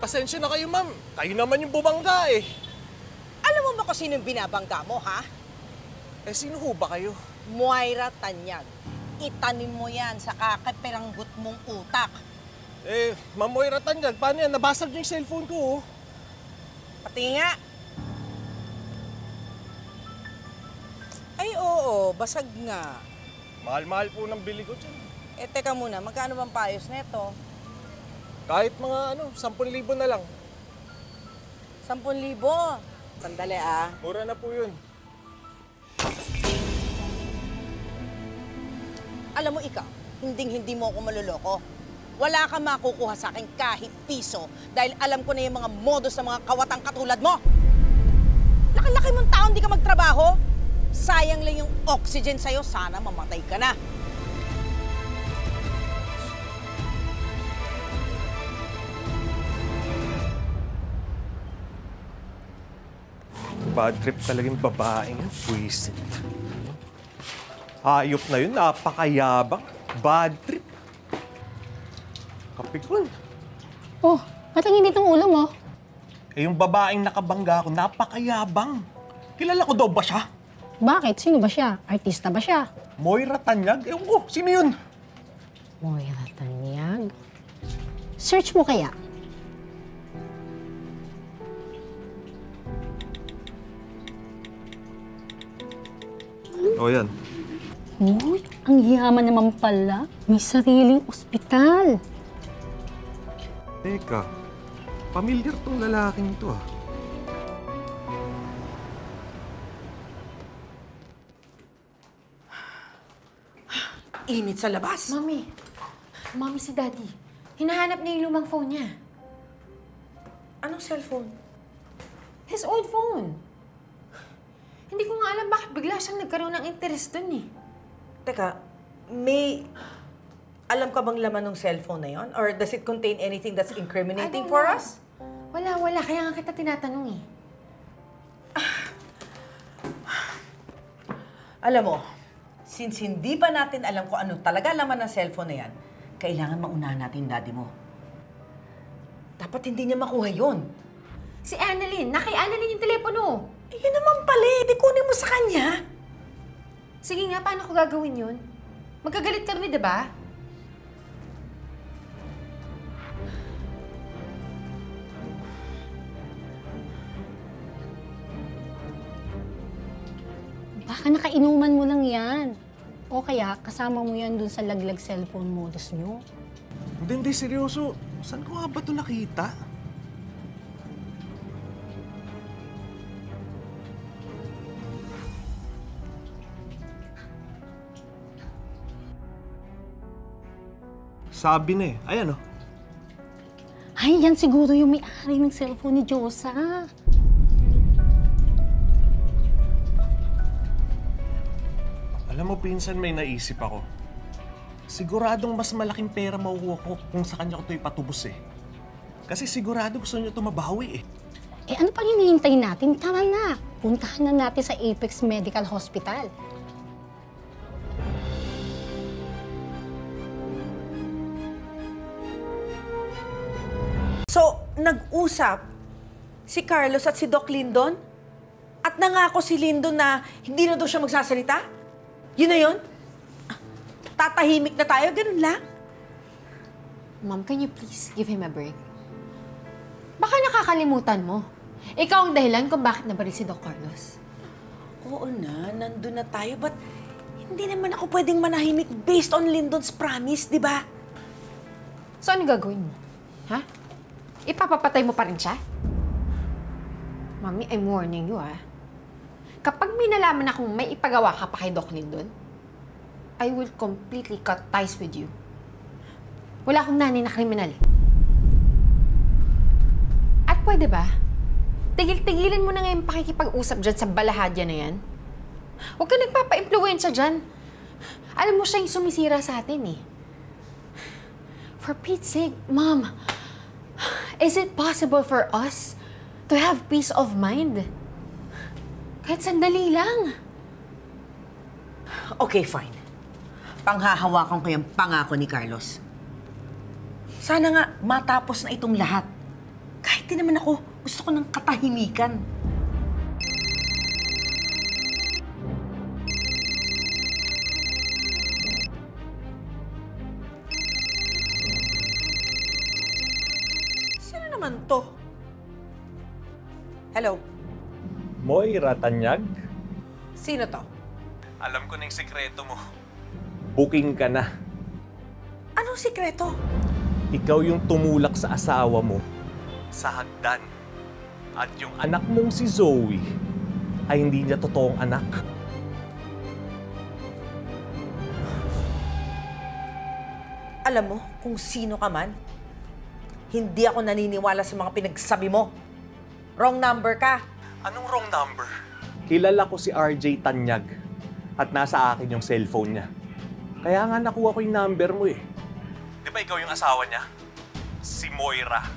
Pasensya na kayo, ma'am. Kayo naman yung bumangga eh. Alam mo ba kung sino yung binabangga mo, ha? Eh, sino ho ba kayo? Moira Tanyag. Itanim mo yan sa kakapiranggot mong utak. Eh, Ma'am Moira Tanyag, paano yan? Nabasag niyo yung cellphone ko, oh. Pati nga. Ay, oo, basag nga. Mahal-mahal po ng bili ko dyan. Eh, teka muna, magkano bang paayos neto? Kahit mga 10,000 na lang. 10,000? Sandali ah. Mura na po yun. Alam mo ikaw, hindi mo ako maluloko. Wala kang makukuha sa akin kahit piso dahil alam ko na yung mga modus ng mga kawatang katulad mo. Laki-laki mong tao, hindi ka magtrabaho. Sayang lang yung oxygen sa'yo, sana mamatay ka na. Bad trip talagang babaeng yan. Puwisit. Hayop na yun, napakayabang. Bad trip. Kapikon. Oh, ba't ang init ng ulo mo? Eh, yung babaeng nakabangga ako, napakayabang. Kilala ko daw ba siya? Bakit? Sino ba siya? Artista ba siya? Moira Tanyag? Ewan ko, sino yun? Moira Tanyag? Search mo kaya? O yan. Uy, ang yaman naman pala. May sariling ospital. Teka, familiar tong lalaking to ah. Init sa labas. Mami. Mami, si Daddy. Hinahanap niya yung lumang phone niya. Anong cellphone? His old phone. Hindi ko nga alam bakit bigla siyang nagkaroon ng interest dun eh. Teka, may... Alam ka bang laman ng cellphone na yon? Or does it contain anything that's incriminating for us? Wala. Kaya nga kita tinatanong eh. Alam mo, since hindi pa natin alam kung ano talaga laman ng cellphone na yan, kailangan maunahan natin yung daddy mo. Dapat hindi niya makuha yon. Si Annalyn. Kay Annalyn yung telepono. Eh, yun naman pala eh. Di kunin mo sa kanya. Sige nga, paano ko gagawin yun? Magkagalit kami, diba? Baka nakainuman mo lang yan. O kaya, kasama mo yan dun sa laglag cellphone modus nyo. Hindi, seryoso. Saan ko nga ba ito nakita? Sabi na eh. Ayan oh. Ay, yan siguro yung may-ari ng cellphone ni Josa. Alam mo, pinsan, may naisip ako. Siguradong mas malaking pera makukuha ko kung sa kanya ko ito ipatubos eh. Kasi sigurado gusto niyo ito mabawi eh. Eh ano pang hinihintay natin? Tara na! Puntahan na natin sa Apex Medical Hospital. So, nag-usap si Carlos at si Doc Lindon? At nangako si Lindon na hindi na daw siya magsasalita? Yun na yun? Tatahimik na tayo? Ganun lang? Mom, can you please give him a break? Baka nakakalimutan mo. Ikaw ang dahilan kung bakit nabaril si Doc Carlos. Oo na, nandun na tayo. But hindi naman ako pwedeng manahimik based on Lindon's promise, di ba? So, ano gagawin mo? Ha? Ipapapatay mo pa rin siya? Mami, I'm warning you, ah. Kapag may nalaman akong may ipagawa ka pa kay Doc Lindon, I will completely cut ties with you. Wala akong nanay na kriminal. At pwede ba? Tigil-tigilin mo na ngayon pakikipag-usap dyan sa balahadya na yan. Huwag ka nagpapa-impluensya dyan. Alam mo siya yung sumisira sa atin eh. For Pete's sake, Mom, is it possible for us to have peace of mind? Kahit sandali lang. Okay, fine. Panghahawakan ko yung pangako ni Carlos. Sana nga matapos na itong lahat. Kahit din naman ako, gusto ko ng katahimikan. Sino naman to? Hello? Moira Tanyag? Sino to? Alam ko na yung sikreto mo. Booking ka na. Anong sikreto? Ikaw yung tumulak sa asawa mo sa hagdan. At yung anak mong si Zoe ay hindi niya totoong anak. Alam mo kung sino ka man, hindi ako naniniwala sa mga pinagsabi mo. Wrong number ka. Anong wrong number? Kilala ko si RJ Tanyag at nasa akin yung cellphone niya. Kaya nga nakuha ko yung number mo eh. Di ba ikaw yung asawa niya? Si Moira.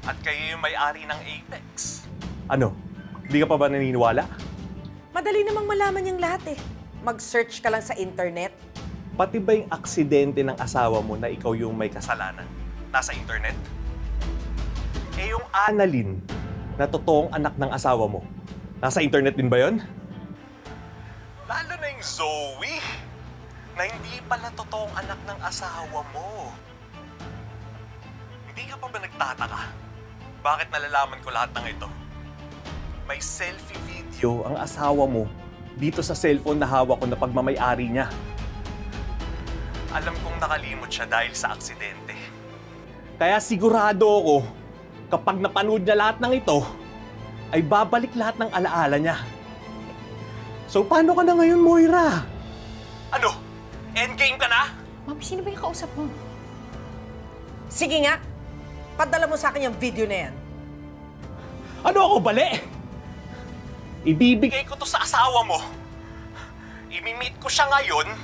At kayo yung may-ari ng Apex. Ano? Di ka pa ba naniniwala? Madali namang malaman yung lahat eh. Mag-search ka lang sa internet. Pati ba yung aksidente ng asawa mo na ikaw yung may kasalanan? Nasa internet? Eh yung Annalyn na totoong anak ng asawa mo, nasa internet din ba yun? Lalo na yung Zoe na hindi pala totoong anak ng asawa mo. Hindi ka pa ba nagtataka? Bakit nalalaman ko lahat ng ito? May selfie video ang asawa mo dito sa cellphone na hawak ko na pagmamay-ari niya. Alam kong nakalimot siya dahil sa aksidente. Kaya sigurado ako, kapag napanood niya lahat ng ito, ay babalik lahat ng alaala niya. So paano ka na ngayon, Moira? Ano? Endgame ka na? Mami, sino ba yung kausap mo? Sige nga, padala mo sa akin yung video na yan. Ano ako, bali? Ibibigay ko to sa asawa mo. Imi-meet ko siya ngayon.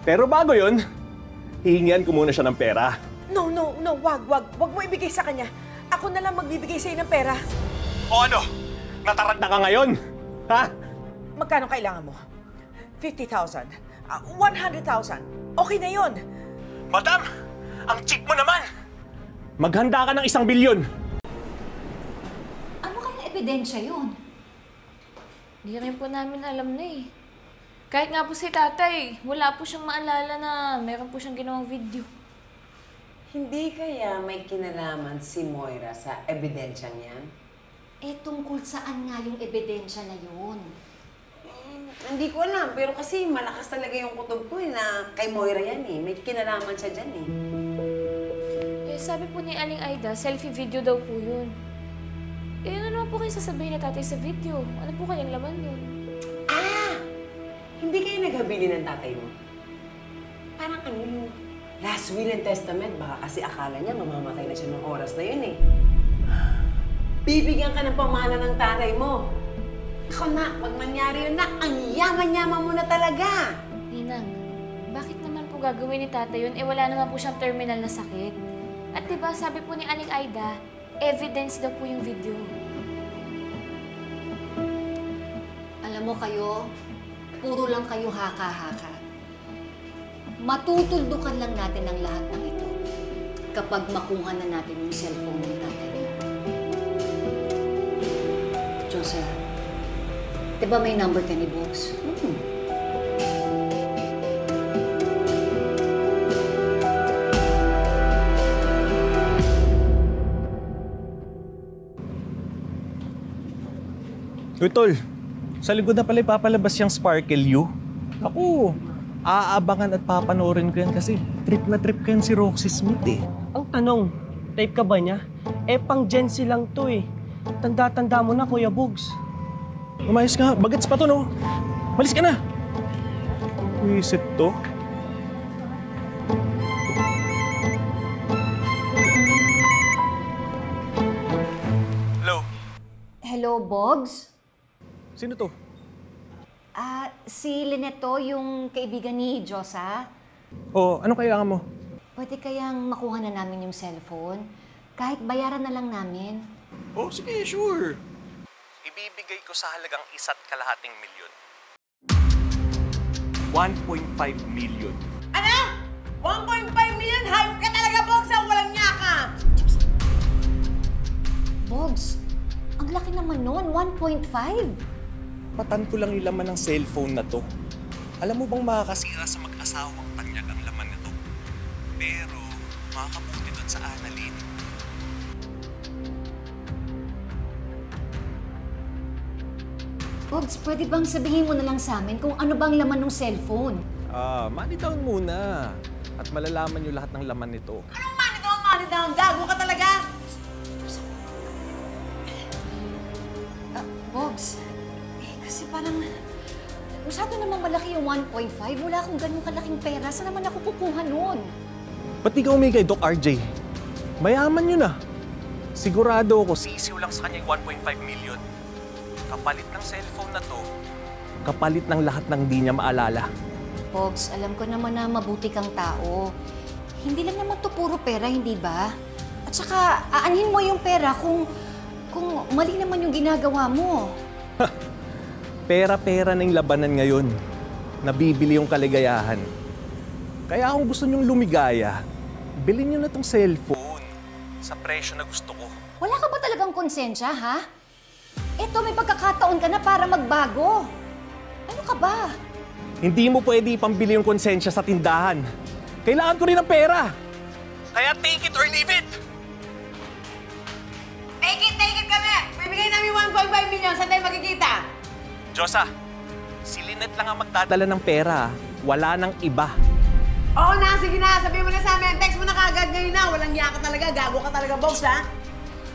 Pero bago yun, hihingian ko muna siya ng pera. No, wag. Wag mo ibigay sa kanya. Ako na lang magbibigay sa'yo ng pera. O ano? Nataranta ka ngayon? Ha? Magkano kailangan mo? 50,000? 100,000? Okay na yon. Madam! Ang cheap mo naman! Maghanda ka ng 1 bilyon! Ano kayang ebidensya yun? Hindi rin po namin alam na eh. Kahit nga po si tatay, wala po siyang maalala na meron po siyang ginawang video. Hindi kaya may kinalaman si Moira sa ebidensyang yan? Eh, tungkol saan nga yung ebidensya na yun? Hindi ko alam, pero kasi malakas talaga yung kutob ko na kay Moira yan eh. May kinalaman siya dyan eh. Eh, sabi po ni Aling Aida, selfie video daw po yun. Eh, ano naman po kayo sasabihin ni tatay sa video? Ano po kayang laman yun? Ah! Hindi kayo naghabilin ng tatay mo? Parang ano yung last will and testament, baka kasi akala niya mamamatay na siya ng oras na yun eh. Bibigyan ka ng pamana ng tatay mo. Ikaw na, pag nangyari yun na, ang yaman-yaman mo na talaga. Ninang, bakit naman po gagawin ni tatay yun? Eh, wala naman po siyang terminal na sakit. At diba, sabi po ni Aling Aida, evidence daw po yung video. Alam mo kayo, puro lang kayo haka-haka. Matutuldukan lang natin ang lahat ng ito kapag makuha na natin yung cellphone ng tatay mo. Joseph, di ba may number ka ni Boss? Uy, Tol, sa likod na pala ipapalabas yung Sparkle U. Ako, aabangan at papanoorin ko yan kasi trip na trip ko yan si Roxy Smith eh. Ang tanong, type ka ba niya? Eh, pang Gen Z lang to eh. Tanda-tanda mo na, Kuya Bugs. Umayos ka, bagets pa to no? Malis ka na! Wisit to. Hello? Hello, Bogs? Sino to? Si Lineto, yung kaibigan ni Josa. Oh, ano kailangan mo? Pwede kayang makuha na namin yung cellphone? Kahit bayaran na lang namin. Oh, sige, sure. Ibibigay ko sa halagang 1.5 milyon. 1.5 million. Ano? 1.5 million? Hype ka talaga, Bogs! Walang niya ka! 1.5? Patan ko lang yung laman ng cellphone na to. Alam mo bang makakasira sa mag-asawang tanyag ang laman nito? Pero makakabuti doon sa Annalyn. Pogs, pwede bang sabihin mo na lang sa amin kung ano bang laman ng cellphone? Money down muna. At malalaman nyo lahat ng laman nito. Anong money down? Gago ka talaga! Pogs, kasi parang masyado namang malaki yung 1.5. Wala akong ganun kalaking pera. Saan naman ako kukuha nun? Ba't ikaw umigay, Doc RJ? Mayaman yun ah. Sigurado ako, sisiw lang sa kanya yung 1.5 million. Kapalit ng cellphone na to, kapalit ng lahat ng di niya maalala. Pogs, alam ko naman na mabuti kang tao. Hindi lang naman to puro pera, hindi ba? At saka, aanhin mo yung pera kung mali naman yung ginagawa mo. Pera-pera na yung labanan ngayon. Nabibili yung kaligayahan. Kaya kung gusto nyong lumigaya, bilhin nyo na tong cellphone sa presyo na gusto ko. Wala ka ba talagang konsensya, ha? Eto, may pagkakataon ka na para magbago. Ano ka ba? Hindi mo pwede ipambili yung konsensya sa tindahan. Kailangan ko rin ng pera. Kaya take it or leave it! Take it kami! Bibigay namin 1.5 million. Saan tayo magkikita? Diyosa, si Lynette lang ang magdadala ng pera. Wala nang iba. Oo na, sige na. Sabihin mo na sa amin. Text mo na kagad ngayon na. Walang iya ka talaga. Gago ka talaga, boss, ha?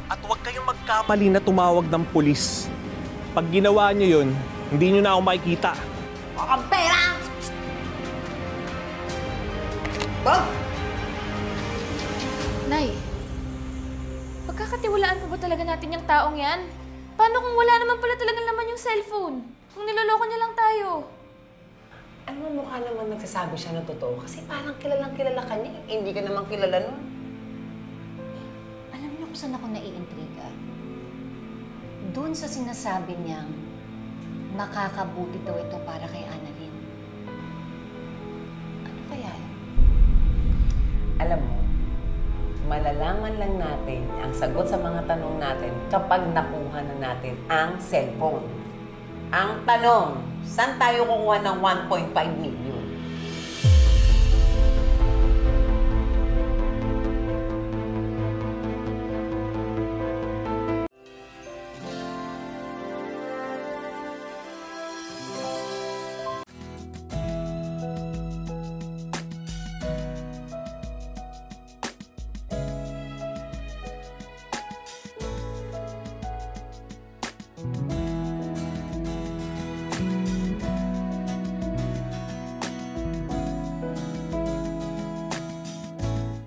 At huwag kayong magkamali na tumawag ng pulis. Pag ginawa niyo yun, hindi niyo na ako makikita. Ang pera! Boss! Nay, pagkakatiwalaan pa ba talaga natin yung taong yan? Paano kung wala naman pala talagang laman yung cellphone? Kung niloloko niya lang tayo? Ano mo, mukha naman nagsasabi siya na totoo kasi parang kilalang kilala ka niya. Hindi ka naman kilala nun. Alam niyo kung saan ako naiintriga? Doon sa sinasabi niyang makakabuti daw ito para kay Annalyn. Ano kaya yun? Alam mo, malalaman lang natin ang sagot sa mga tanong natin kapag nakuha na natin ang cellphone. Ang tanong, saan tayo kukuha ng 1.5 million?